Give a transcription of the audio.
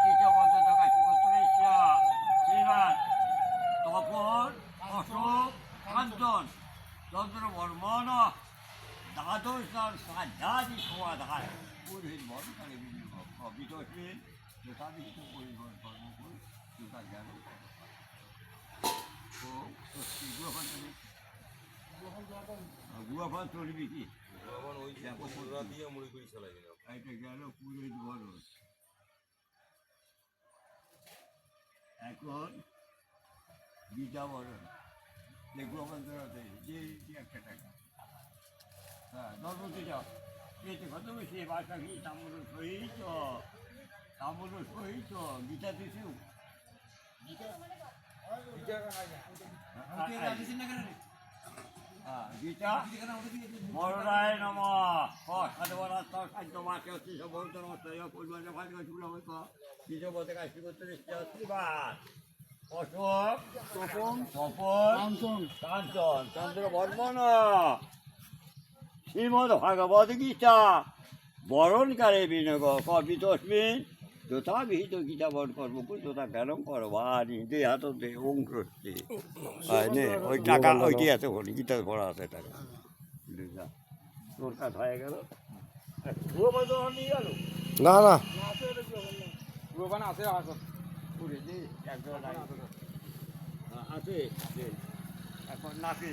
তৃতীয় পঞ্চদশ কাশী শ্রীমান তপন অশোক কাঞ্চন চন্দ্র বর্মণ দ্বাদশ সাধ্যাদি সমাধান পুরোহিত বর্ণকারী বিতস্মিন যথাবিহিত পরিবহন কর্মকুল যথা জ্ঞান ও সত্যি গুয়াফান চলবি কি দিয়ে মুড়ি করে চালাই এটা গেল পুরোহিত বরণ। এখন গীতা বরণ গুয়াফান্তরাতে যে একটা টাকা হ্যাঁ নর্মদে যাও এতে কত বেশি বাসা কি তামল সহিত গীতা দিছেও গীতা বড়রায় নম সাধুবরাত্ম খাদ্য মাকে হচ্ছে সবন্ত নমস্কার পরিমাণে ভাগ্য শুক্ল হইত দ্বিতীয়পথে কাশী করতে শ্রীবাস অশোক তপন কাঞ্চন চন্দ্র বর্মণ শ্রীমদ ভাগবত গীতা বরণকারে বিনগ কবিতস্মিন যথাবিহিত গীতা বরণ কর্মকুল তথা জ্ঞানম করবানি দুই হাতে ওং করতে ওই টাকা ওইটি আছে বলি গীতা পড়া আছে টাকা তোর কাজ হয়ে গেল নিয়ে গেল না না আছে একজন আছে এখন নাকি